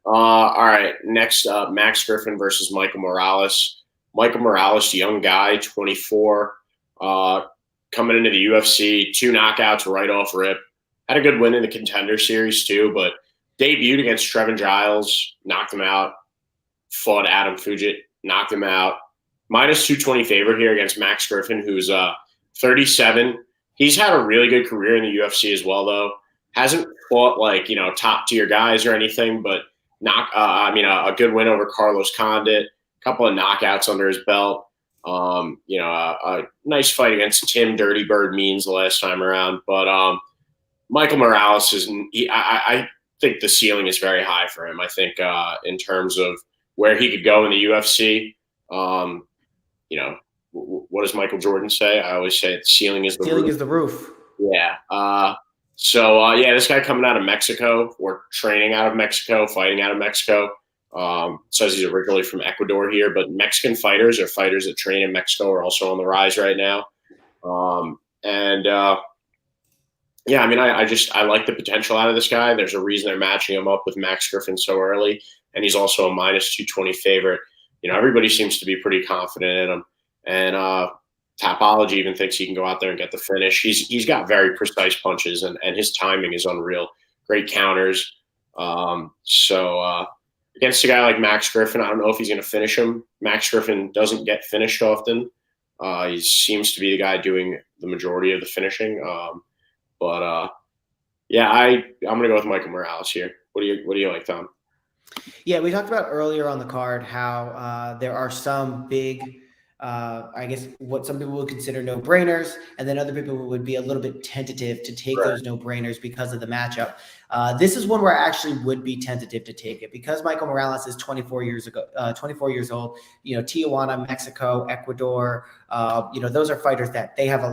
Speaker 2: All right, next up, Max Griffin versus Michael Morales. Michael Morales, young guy, 24, coming into the UFC, 2 knockouts right off rip. Had a good win in the Contender Series too, but debuted against Trevin Giles, knocked him out. Fought Adam Fugit, knocked him out. Minus 220 favorite here against Max Griffin, who's 37. He's had a really good career in the UFC as well, though. Hasn't fought top tier guys or anything, but a good win over Carlos Condit, a couple of knockouts under his belt. A nice fight against Tim Dirty Bird Means the last time around. But Michael Morales I think the ceiling is very high for him. I think in terms of where he could go in the UFC. What does Michael Jordan say? I always say the ceiling is the
Speaker 3: ceiling
Speaker 2: roof.
Speaker 3: is the roof.
Speaker 2: Yeah. This guy coming out of Mexico or training out of Mexico, fighting out of Mexico. Says he's originally from Ecuador here, but Mexican fighters or fighters that train in Mexico are also on the rise right now. I like the potential out of this guy. There's a reason they're matching him up with Max Griffin so early. And he's also a minus 220 favorite. Everybody seems to be pretty confident in him. And Tapology even thinks he can go out there and get the finish. He's got very precise punches, and his timing is unreal. Great counters. Against a guy like Max Griffin, I don't know if he's going to finish him. Max Griffin doesn't get finished often. He seems to be the guy doing the majority of the finishing. I'm going to go with Michael Morales here. What do you like, Tom?
Speaker 3: Yeah, we talked about earlier on the card how there are some big, I guess what some people would consider no-brainers, and then other people would be a little bit tentative to take those no-brainers because of the matchup. This is one where I actually would be tentative to take it because Michael Morales is 24 years old. Tijuana, Mexico, Ecuador. Those are fighters that they don't have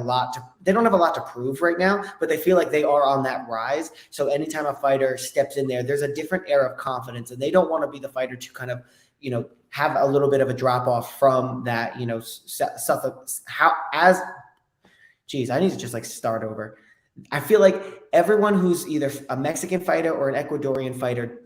Speaker 3: a lot to prove right now, but they feel like they are on that rise. So anytime a fighter steps in there, there's a different air of confidence, and they don't want to be the fighter to kind of, have a little bit of a drop off from that, I need to just start over. I feel like everyone who's either a Mexican fighter or an Ecuadorian fighter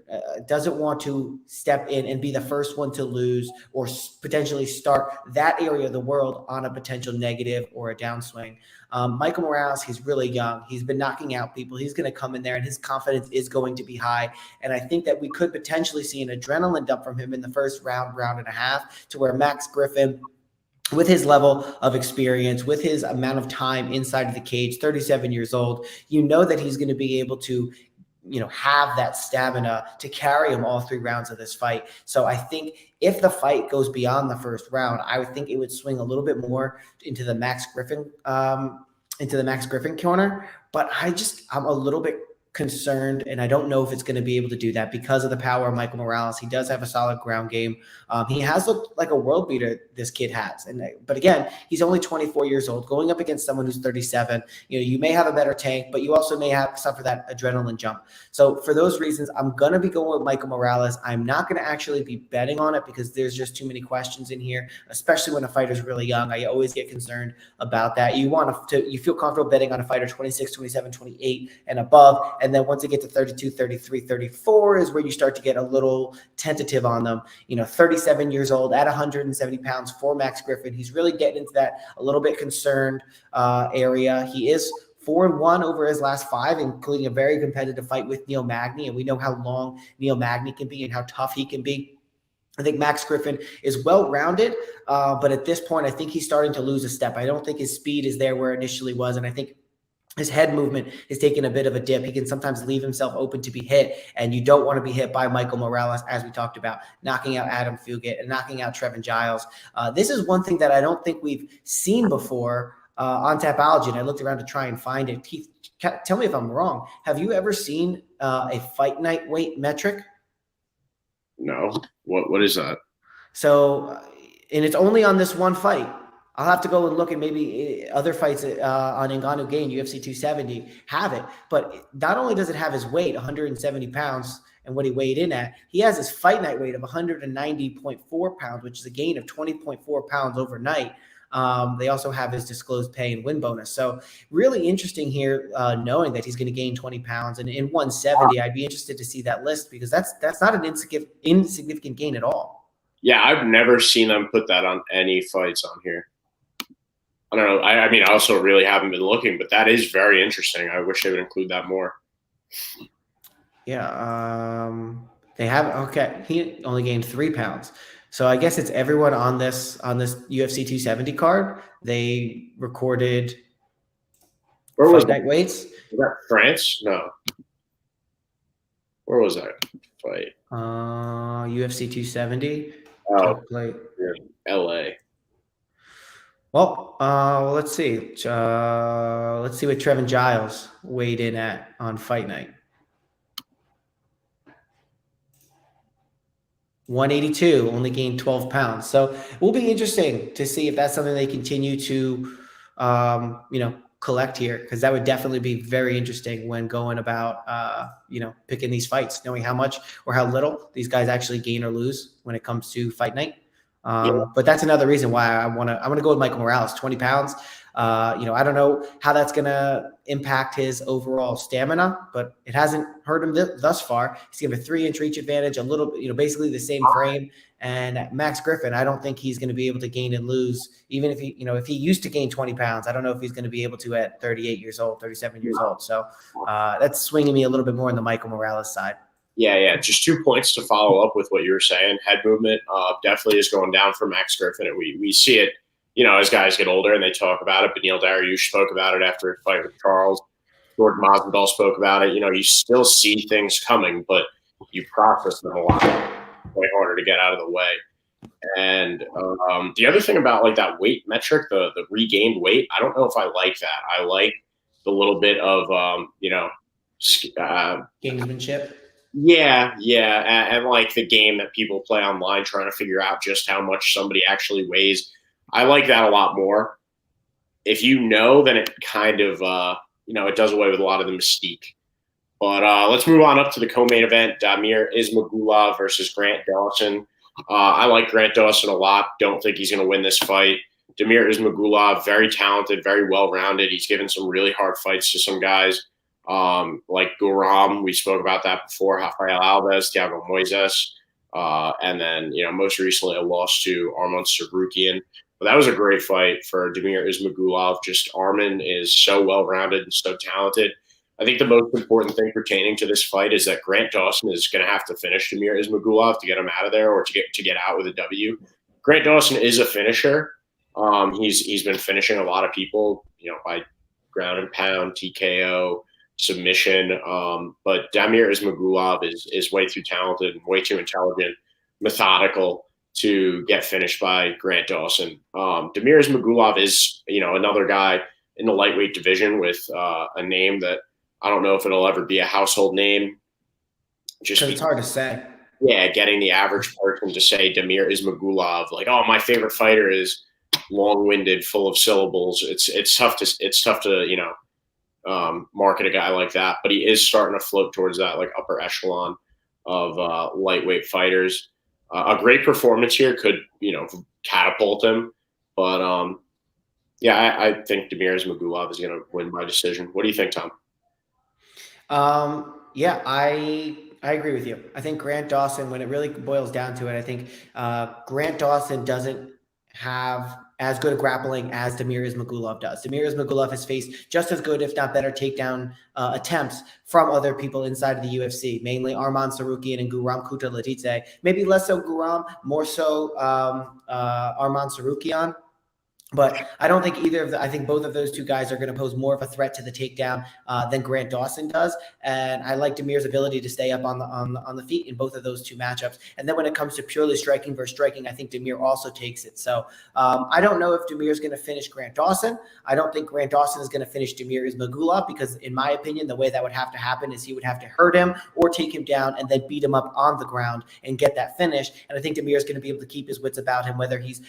Speaker 3: doesn't want to step in and be the first one to lose or potentially start that area of the world on a potential negative or a downswing. Michael Morales, he's really young. He's been knocking out people. He's going to come in there and his confidence is going to be high. And I think that we could potentially see an adrenaline dump from him in the first round and a half, to where Max Griffin, with his level of experience, with his amount of time inside of the cage, 37 years old, that he's going to be able to, have that stamina to carry him all 3 rounds of this fight. So I think if the fight goes beyond the first round, I would think it would swing a little bit more into the Max Griffin corner. But I'm a little bit concerned, and I don't know if it's going to be able to do that because of the power of Michael Morales. He does have a solid ground game. He has looked like a world beater, this kid has. But again, he's only 24 years old, going up against someone who's 37. You may have a better tank, but you also may suffer that adrenaline jump. So for those reasons, I'm going to be going with Michael Morales. I'm not going to actually be betting on it because there's just too many questions in here, especially when a fighter's really young. I always get concerned about that. You feel comfortable betting on a fighter 26, 27, 28 and above. And then once you get to 32, 33, 34 is where you start to get a little tentative on them. 37 years old at 170 pounds for Max Griffin. He's really getting into that a little bit concerned area. He is 4-1 over his last 5, including a very competitive fight with Neil Magny. And we know how long Neil Magny can be and how tough he can be. I think Max Griffin is well-rounded, but at this point, I think he's starting to lose a step. I don't think his speed is there where it initially was, and I think his head movement is taking a bit of a dip. He can sometimes leave himself open to be hit, and you don't want to be hit by Michael Morales, as we talked about, knocking out Adam Fugit and knocking out Trevin Giles. This is one thing that I don't think we've seen before on Tapology, and I looked around to try and find it. Keith, tell me if I'm wrong. Have you ever seen a fight night weight metric?
Speaker 2: No. What is that?
Speaker 3: So, and it's only on this one fight. I'll have to go and look at maybe other fights on Ngannou Game, UFC 270, have it. But not only does it have his weight, 170 pounds, and what he weighed in at, he has his fight night weight of 190.4 pounds, which is a gain of 20.4 pounds overnight. They also have his disclosed pay and win bonus. So really interesting here, knowing that he's going to gain 20 pounds. And in 170, I'd be interested to see that list because that's not an insignificant gain at all.
Speaker 2: Yeah, I've never seen them put that on any fights on here. I don't know. I mean, I also really haven't been looking, but that is very interesting. I wish they would include that more.
Speaker 3: Yeah. They have, okay. He only gained 3 pounds. So I guess it's everyone on this UFC 270 card. They recorded
Speaker 2: Where was
Speaker 3: fight night weights.
Speaker 2: Was that France? No. Where was that fight?
Speaker 3: UFC 270.
Speaker 2: Oh,
Speaker 3: play.
Speaker 2: LA.
Speaker 3: Well, let's see. Let's see what Trevin Giles weighed in at on fight night. 182, only gained 12 pounds. So it will be interesting to see if that's something they continue to, collect here, because that would definitely be very interesting when going about, picking these fights, knowing how much or how little these guys actually gain or lose when it comes to fight night. But that's another reason why I'm going to go with Michael Morales, 20 pounds. I don't know how that's going to impact his overall stamina, but it hasn't hurt him thus far. He's given a 3-inch reach advantage, a little, basically the same frame. And Max Griffin, I don't think he's going to be able to gain and lose, even if if he used to gain 20 pounds. I don't know if he's going to be able to at 38 years old, 37 years old. So that's swinging me a little bit more on the Michael Morales side.
Speaker 2: Yeah. Just 2 points to follow up with what you were saying. Head movement definitely is going down for Max Griffin. And we see it, as guys get older and they talk about it. But Neil Dariush spoke about it after a fight with Charles. Jordan Masvidal spoke about it. You still see things coming, but you process them a lot way harder to get out of the way. And the other thing about like that weight metric, the regained weight, I don't know if I like that. I like the little bit of,
Speaker 3: Gamesmanship.
Speaker 2: Yeah, yeah, and like the game that people play online, trying to figure out just how much somebody actually weighs. I like that a lot more. If you know, then it kind of it does away with a lot of the mystique. But let's move on up to the co-main event: Damir Ismagulov versus Grant Dawson. I like Grant Dawson a lot. Don't think he's going to win this fight. Damir Ismagulov, very talented, very well-rounded. He's given some really hard fights to some guys like Guram. We spoke about that before. Rafael Alves, Thiago Moises, and then most recently a loss to Arman Sarukian. But that was a great fight for Damir Ismagulov. Just Arman is so well-rounded and so talented. I think the most important thing pertaining to this fight is that Grant Dawson is going to have to finish Damir Ismagulov to get him out of there or to get out with a W. Grant Dawson is a finisher. He's been finishing a lot of people, by ground and pound, TKO, submission. But Damir Ismagulov is way too talented and way too intelligent, methodical to get finished by Grant Dawson. Damir Ismagulov is, another guy in the lightweight division with a name that I don't know if it'll ever be a household name.
Speaker 3: Just it's hard to say.
Speaker 2: Yeah, getting the average person to say Damir Ismagulov, like, oh, my favorite fighter is long-winded, full of syllables. It's tough to market a guy like that, but he is starting to float towards that like upper echelon of lightweight fighters. A great performance here could catapult him, but I think Damir Ismagulov is going to win by decision. What do you think, Tom?
Speaker 3: Yeah, I agree with you. I think Grant Dawson, when it really boils down to it, I think Grant Dawson doesn't have as good a grappling as Damir Ismagulov does. Damir Ismagulov has faced just as good, if not better, takedown attempts from other people inside of the UFC, mainly Arman Sarukian and Guram Kutateladze. Maybe less so Guram, more so Arman Sarukian. But I don't think either of the, I think both of those two guys are going to pose more of a threat to the takedown than Grant Dawson does. And I like Damir's ability to stay up on the feet in both of those two matchups. And then when it comes to purely striking versus striking, I think Damir also takes it. So I don't know if Damir is going to finish Grant Dawson. I don't think Grant Dawson is going to finish Damir Ismagulov because, in my opinion, the way that would have to happen is he would have to hurt him or take him down and then beat him up on the ground and get that finish. And I think Damir is going to be able to keep his wits about him, whether he's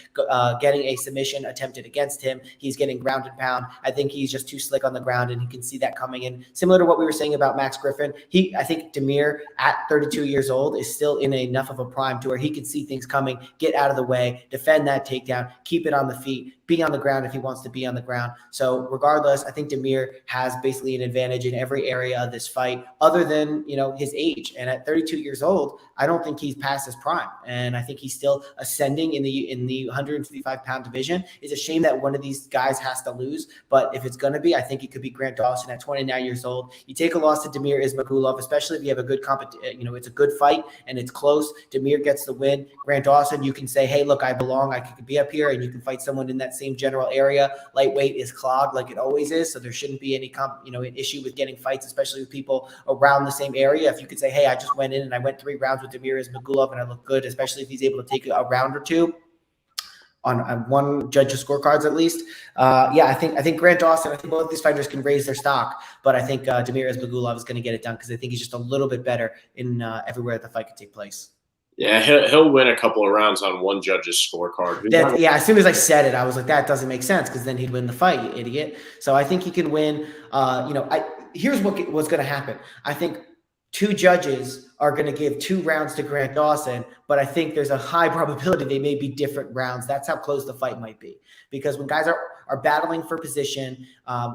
Speaker 3: getting a submission attempt against him, he's getting ground and pound. I think he's just too slick on the ground, and he can see that coming in. Similar to what we were saying about Max Griffin, I think Damir at 32 years old is still in enough of a prime to where he can see things coming, get out of the way, defend that takedown, keep it on the feet, be on the ground if he wants to be on the ground. So regardless, I think Damir has basically an advantage in every area of this fight other than, his age. And at 32 years old, I don't think he's past his prime. And I think he's still ascending in the 155-pound division. It's a shame that one of these guys has to lose. But if it's going to be, I think it could be Grant Dawson at 29 years old. You take a loss to Damir Ismagulov, especially if you have a good it's a good fight and it's close. Damir gets the win. Grant Dawson, you can say, hey, look, I belong. I could be up here, and you can fight someone in that same general area. Lightweight is clogged like it always is, so there shouldn't be any an issue with getting fights, especially with people around the same area. If you could say, hey, I just went in and I went 3 rounds with Damir Ismagulov and I look good, especially if he's able to take a round or two on one judge's scorecards at least. I think Grant Dawson, I think both these fighters can raise their stock, but I think Damir Ismagulov is going to get it done because I think he's just a little bit better in everywhere the fight could take place.
Speaker 2: Yeah, he'll win a couple of rounds on one judge's scorecard.
Speaker 3: As soon as I said it, I was like, that doesn't make sense because then he'd win the fight, you idiot. So I think he can win. Here's what's going to happen. I think 2 judges are going to give 2 rounds to Grant Dawson, but I think there's a high probability they may be different rounds. That's how close the fight might be. Because when guys are battling for position,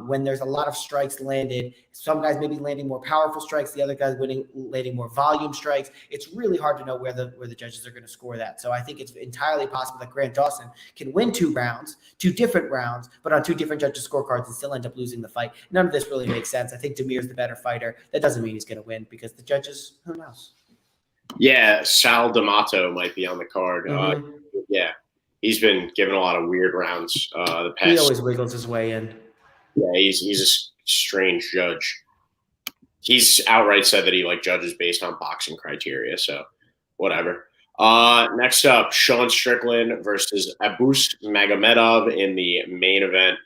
Speaker 3: when there's a lot of strikes landed, some guys may be landing more powerful strikes, the other guys landing more volume strikes. It's really hard to know where the judges are going to score that. So I think it's entirely possible that Grant Dawson can win 2 rounds, 2 different rounds, but on 2 different judges' scorecards and still end up losing the fight. None of this really makes sense. I think Damir's the better fighter. That doesn't mean he's going to win because the judges, who knows?
Speaker 2: Yeah, Sal D'Amato might be on the card.
Speaker 3: Mm-hmm.
Speaker 2: He's been given a lot of weird rounds the past.
Speaker 3: He always wiggles his way in.
Speaker 2: Yeah, he's a strange judge. He's outright said that he judges based on boxing criteria, so whatever. Next up, Sean Strickland versus Abus Magomedov in the main event.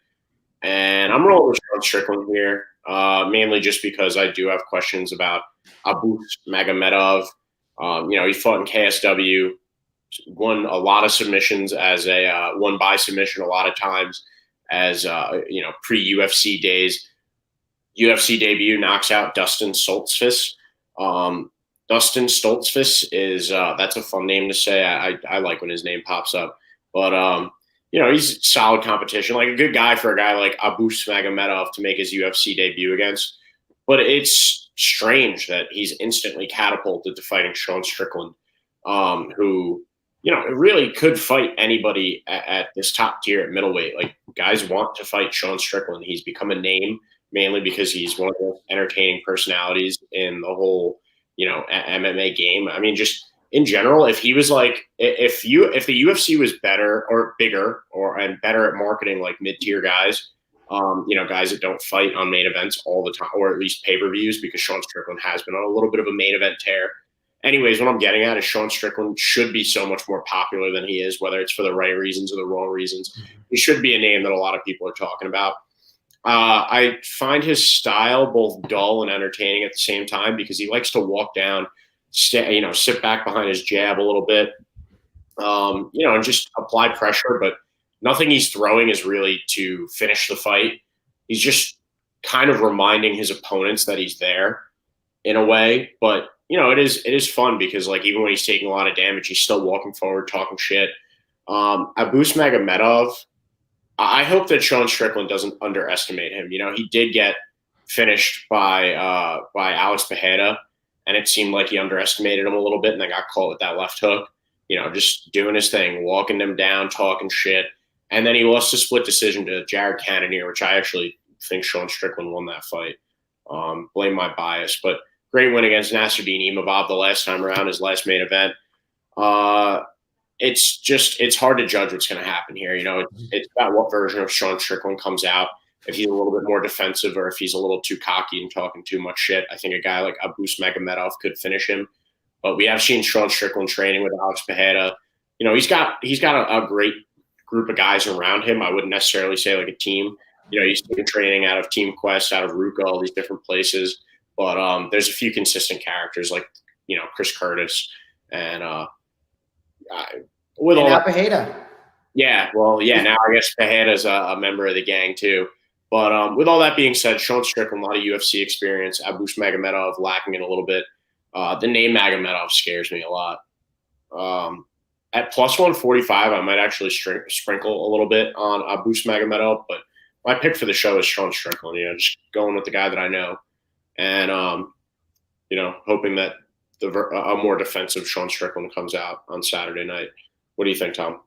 Speaker 2: And I'm rolling with Sean Strickland here. mainly just because I do have questions about Abus Magomedov. He fought in KSW, won a lot of submissions as won by submission a lot of times as pre UFC days. UFC debut knocks out Dustin Stoltzfus. Dustin Stoltzfus is that's a fun name to say. I like when his name pops up, but he's solid competition, like a good guy for a guy like Abus Magomedov to make his UFC debut against. But it's strange that he's instantly catapulted to fighting Sean Strickland, who really could fight anybody at this top tier at middleweight. Like, guys want to fight Sean Strickland. He's become a name mainly because he's one of the most entertaining personalities in the whole, MMA game. I mean, just in general, if he was like, if the UFC was better or bigger and better at marketing like mid-tier guys, guys that don't fight on main events all the time, or at least pay-per-views, because Sean Strickland has been on a little bit of a main event tear. Anyways, what I'm getting at is Sean Strickland should be so much more popular than he is, whether it's for the right reasons or the wrong reasons. He should be a name that a lot of people are talking about. I find his style both dull and entertaining at the same time because he likes to walk down, sit back behind his jab a little bit, and just apply pressure. But nothing he's throwing is really to finish the fight. He's just kind of reminding his opponents that he's there in a way. But it is fun because, like, even when he's taking a lot of damage, he's still walking forward, talking shit. Abus Magomedov, I hope that Sean Strickland doesn't underestimate him. He did get finished by Alex Pereira, and it seemed like he underestimated him a little bit, and then got caught with that left hook. Just doing his thing, walking him down, talking shit, and then he lost a split decision to Jared Cannonier, which I actually think Sean Strickland won that fight. Blame my bias, but great win against Nasruddin Imavov the last time around, his last main event. It's hard to judge what's going to happen here. It's about what version of Sean Strickland comes out. If he's a little bit more defensive or if he's a little too cocky and talking too much shit, I think a guy like Abus Magomedov could finish him. But we have seen Sean Strickland training with Alex Pereira. He's got a great group of guys around him. I wouldn't necessarily say like a team. He's been training out of Team Quest, out of Ruka, all these different places. But there's a few consistent characters like, Chris Curtis and with all that,
Speaker 3: Pereira.
Speaker 2: Yeah, well, yeah. Now I guess Pereira's a member of the gang too. But with all that being said, Sean Strickland, a lot of UFC experience. Abus Magomedov lacking it a little bit. The name Magomedov scares me a lot. At plus 145, I might actually sprinkle a little bit on Abus Magomedov, but my pick for the show is Sean Strickland. Just going with the guy that I know, and hoping that a more defensive Sean Strickland comes out on Saturday night. What do you think, Tom?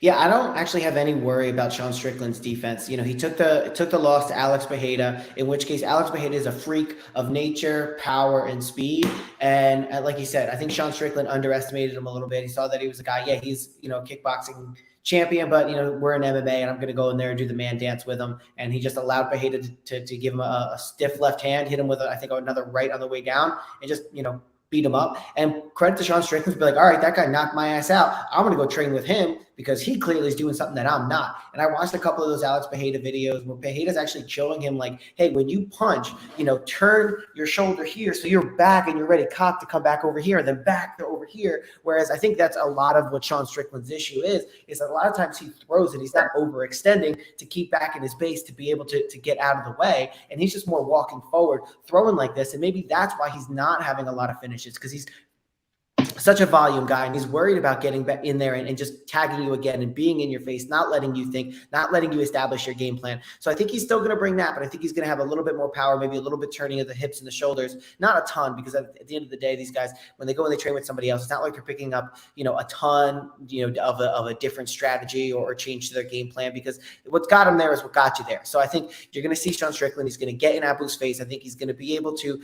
Speaker 3: Yeah, I don't actually have any worry about Sean Strickland's defense. He took the loss to Alex Pereira, in which case Alex Pereira is a freak of nature, power, and speed. And like you said, I think Sean Strickland underestimated him a little bit. He saw that he was a guy, he's kickboxing champion, but we're in MMA and I'm going to go in there and do the man dance with him. And he just allowed Pereira to give him a stiff left hand, hit him with I think another right on the way down, and just beat him up. And credit to Sean Strickland to be like, all right, that guy knocked my ass out. I'm going to go train with him because he clearly is doing something that I'm not. And I watched a couple of those Alex Pereira videos where Pereira's actually showing him like, hey, when you punch, turn your shoulder here so you're back and you're ready cocked to come back over here and then back to over here. Whereas I think that's a lot of what Sean Strickland's issue is that a lot of times he throws it. He's not overextending to keep back in his base to be able to get out of the way. And he's just more walking forward, throwing like this. And maybe that's why he's not having a lot of finishes, because he's such a volume guy, and he's worried about getting back in there and just tagging you again and being in your face, not letting you think, not letting you establish your game plan. So I think he's still going to bring that, but I think he's going to have a little bit more power, maybe a little bit turning of the hips and the shoulders, not a ton, because at the end of the day, these guys, when they go and they train with somebody else, it's not like they're picking up, a ton, of a different strategy or change to their game plan, because what got him there is what got you there. So I think you're going to see Sean Strickland. He's going to get in Abu's face. I think he's going to be able to,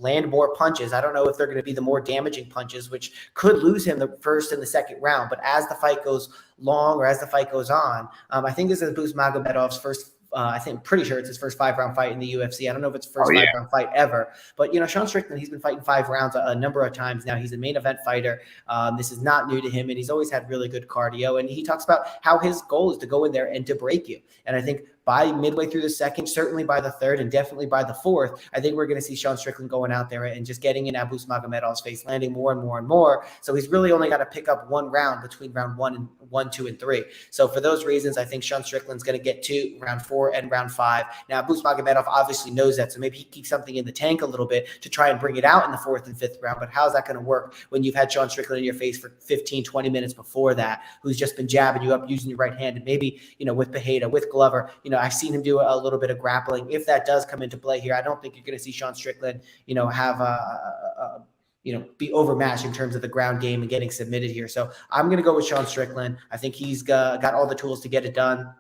Speaker 3: land more punches. I don't know if they're going to be the more damaging punches, which could lose him the first and the second round. But as the fight goes long, or as the fight goes on, I think this is Abus Magomedov's first. I'm pretty sure it's his first 5-round fight in the UFC. I don't know if it's first 5-round fight ever, but Sean Strickland, he's been fighting 5 rounds a number of times now. He's a main event fighter. This is not new to him, and he's always had really good cardio. And he talks about how his goal is to go in there and to break you. And I think by midway through the second, certainly by the third, and definitely by the fourth, I think we're going to see Sean Strickland going out there and just getting in Abus Magomedov's face, landing more and more and more. So he's really only got to pick up one round between round 1, 2, and 3. So for those reasons, I think Sean Strickland's going to get to round 4 and round 5. Now, Abus Magomedov obviously knows that, so maybe he keeps something in the tank a little bit to try and bring it out in the 4th and 5th round. But how's that going to work when you've had Sean Strickland in your face for 15, 20 minutes before that, who's just been jabbing you up using your right hand? And maybe, with Pereira, with Glover, I've seen him do a little bit of grappling. If that does come into play here, I don't think you're going to see Sean Strickland, have be overmatched in terms of the ground game and getting submitted here. So I'm going to go with Sean Strickland. I think he's got all the tools to get it done.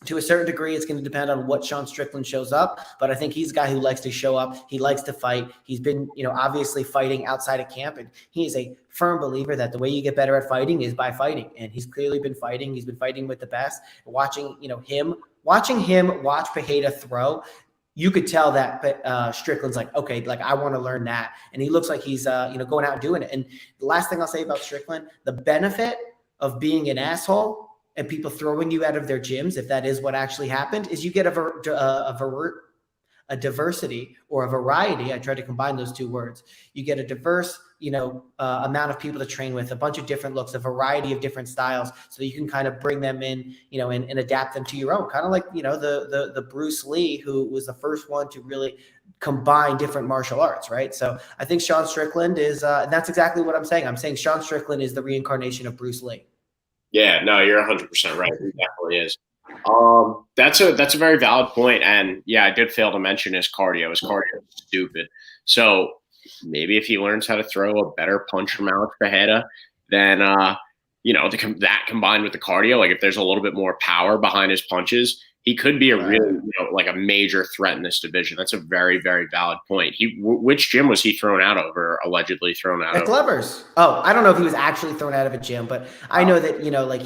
Speaker 3: To a certain degree, it's going to depend on what Sean Strickland shows up, but I think he's a guy who likes to show up. He likes to fight. He's been, obviously fighting outside of camp, and he is a firm believer that the way you get better at fighting is by fighting. And he's clearly been fighting. He's been fighting with the best. Watching him watch Pereira throw, you could tell that Strickland's like, okay, like I want to learn that. And he looks like he's, going out and doing it. And the last thing I'll say about Strickland, the benefit of being an asshole and people throwing you out of their gyms, if that is what actually happened, is you get a diversity or a variety. I tried to combine those two words. You get a diverse, amount of people to train with, a bunch of different looks, a variety of different styles, so you can kind of bring them in, and adapt them to your own. Kind of like, the Bruce Lee, who was the first one to really combine different martial arts, right? So I think Sean Strickland is, that's exactly what I'm saying. I'm saying Sean Strickland is the reincarnation of Bruce Lee.
Speaker 2: Yeah, no, you're 100% right. He definitely is. That's a very valid point. And yeah, I did fail to mention his cardio. His cardio is stupid. So maybe if he learns how to throw a better punch from Alex Pereira, then that combined with the cardio, like if there's a little bit more power behind his punches, he could be a really, like a major threat in this division. That's a very, very valid point. Which gym was he thrown out of, or allegedly thrown out of?
Speaker 3: At Glover's. Oh, I don't know if he was actually thrown out of a gym, but I know that, like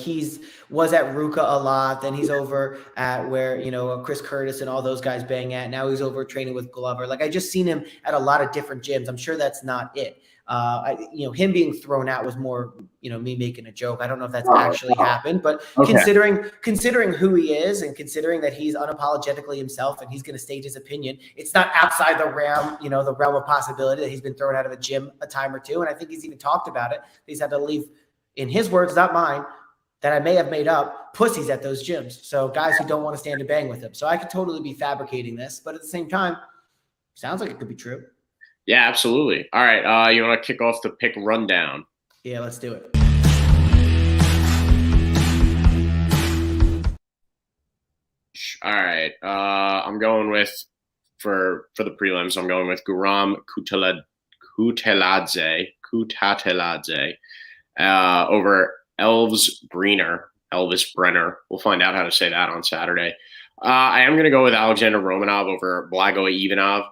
Speaker 3: was at Ruka a lot. Then he's over at where, Chris Curtis and all those guys bang at. Now he's over training with Glover. Like I just seen him at a lot of different gyms. I'm sure that's not it. Him being thrown out was more, me making a joke. I don't know if that's actually happened, but okay. Considering who he is and considering that he's unapologetically himself and he's going to state his opinion, it's not outside the realm, the realm of possibility that he's been thrown out of a gym a time or two. And I think he's even talked about it. He's had to leave, in his words, not mine, that I may have made up, pussies at those gyms. So guys who don't want to stand and bang with him. So I could totally be fabricating this, but at the same time, sounds like it could be true.
Speaker 2: Yeah, absolutely. All right. You want to kick off the pick rundown?
Speaker 3: Yeah, let's do it.
Speaker 2: All right. I'm going with, for the prelims, I'm going with Guram Kutateladze over Elvis Brenner. We'll find out how to say that on Saturday. I am going to go with Alexander Romanov over Blago Ivanov,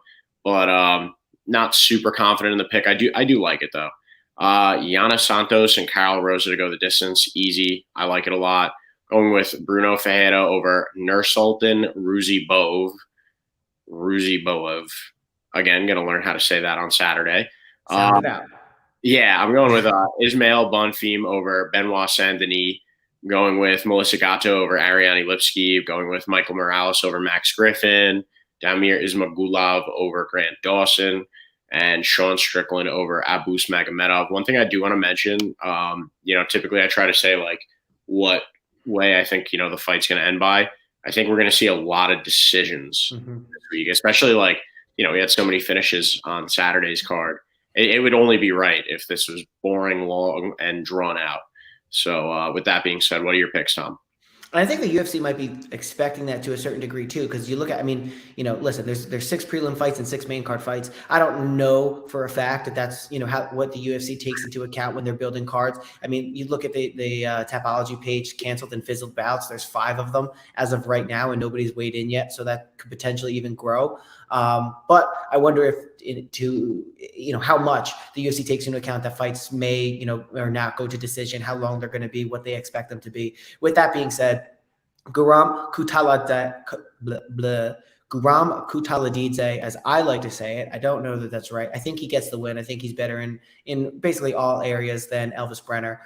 Speaker 2: but not super confident in the pick. I do like it though. Yana Santos and Kyle Rosa to go the distance. Easy. I like it a lot. Going with Bruno Ferreira over Nursultan Ruzibov. Again, going to learn how to say that on Saturday.
Speaker 3: Sound it out.
Speaker 2: Yeah, I'm going with Ismail Bonfim over Benoit Saint-Denis. I'm going with Melissa Gatto over Ariane Lipski. Going with Michael Morales over Max Griffin. Damir Ismagulov over Grant Dawson, and Sean Strickland over Abus Magomedov. One thing I do want to mention, typically I try to say like what way I think, the fight's going to end by. I think we're going to see a lot of decisions this week, especially like, we had so many finishes on Saturday's card. It would only be right if this was boring, long, and drawn out. So with that being said, what are your picks, Tom?
Speaker 3: And I think the UFC might be expecting that to a certain degree too, because you look at, listen, there's 6 prelim fights and 6 main card fights. I don't know for a fact that that's, what the UFC takes into account when they're building cards. You look at the Tapology page, canceled and fizzled bouts. There's 5 of them as of right now, and nobody's weighed in yet, so that could potentially even grow. But I wonder if how much the UFC takes into account that fights may, or not go to decision, how long they're going to be, what they expect them to be. With that being said, Guram Guram Kutaladidze, as I like to say it. I don't know that that's right. I think he gets the win. I think he's better in basically all areas than Elvis Brenner.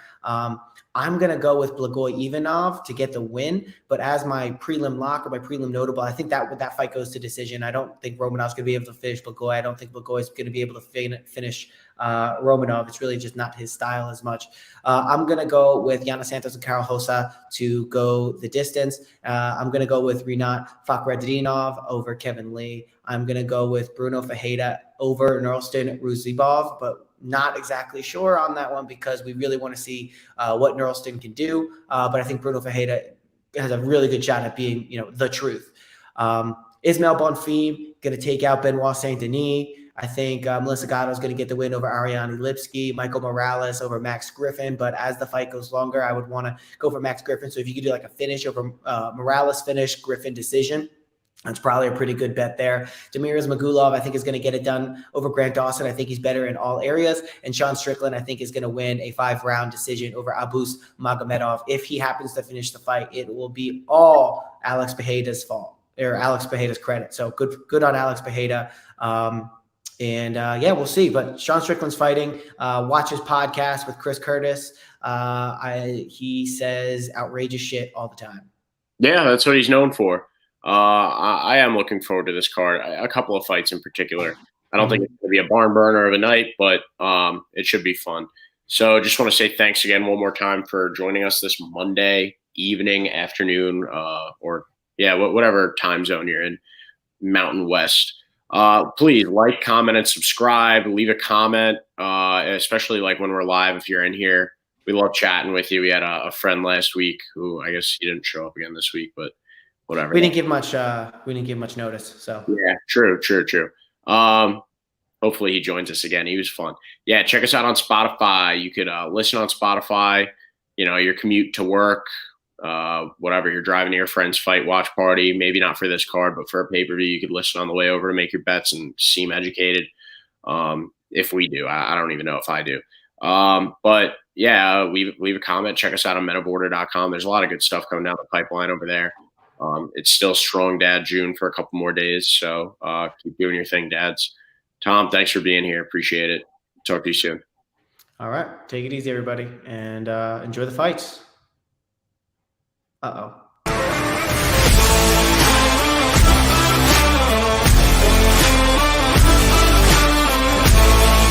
Speaker 3: I'm going to go with Blagoy Ivanov to get the win, but as my prelim lock or my prelim notable, I think that fight goes to decision. I don't think Romanov's going to be able to finish Blagoy. I don't think Blagoy is going to be able to finish Romanov. It's really just not his style as much. I'm going to go with Yana Santos and Karol Hossa to go the distance. I'm going to go with Rinat Fakhretdinov over Kevin Lee. I'm going to go with Bruno Fajeda over Nurulston Ruzibov, but not exactly sure on that one because we really want to see what Nurulston can do. But I think Bruno Fajeda has a really good shot at being, the truth. Ismail Bonfim going to take out Benoit Saint-Denis. I think Melissa Gatto is going to get the win over Ariane Lipsky, Michael Morales over Max Griffin. But as the fight goes longer, I would want to go for Max Griffin. So if you could do like a finish over Morales finish, Griffin decision, that's probably a pretty good bet there. Demiris Magulov, I think, is going to get it done over Grant Dawson. I think he's better in all areas. And Sean Strickland, I think, is going to win a 5-round decision over Abus Magomedov. If he happens to finish the fight, it will be all Alex Pejeda's fault or Alex Pejeda's credit. So good on Alex Pejeda. We'll see. But Sean Strickland's fighting. Watch his podcast with Chris Curtis. He says outrageous shit all the time.
Speaker 2: Yeah, that's what he's known for. I am looking forward to this card. A couple of fights in particular. I don't think it's going to be a barn burner of a night, but it should be fun. So just want to say thanks again one more time for joining us this Monday evening, afternoon, whatever time zone you're in, Mountain West. Please like, comment, and subscribe. Leave a comment, especially like when we're live. If you're in here, we love chatting with you. We had a friend last week who I guess he didn't show up again this week, but whatever.
Speaker 3: We didn't give much notice. So
Speaker 2: yeah, true. Hopefully he joins us again. He was fun. Yeah, check us out on Spotify. You could listen on Spotify. Your commute to work, whatever, you're driving to your friend's fight watch party, maybe not for this card, but for a pay-per-view, you could listen on the way over to make your bets and seem educated. If we do, I don't even know if I do. But yeah, leave a comment. Check us out on metaborder.com. There's a lot of good stuff coming down the pipeline over there. It's still Strong Dad June for a couple more days. So keep doing your thing, dads. Tom, thanks for being here. Appreciate it. Talk to you soon.
Speaker 3: All right. Take it easy, everybody, and enjoy the fights. Uh-oh.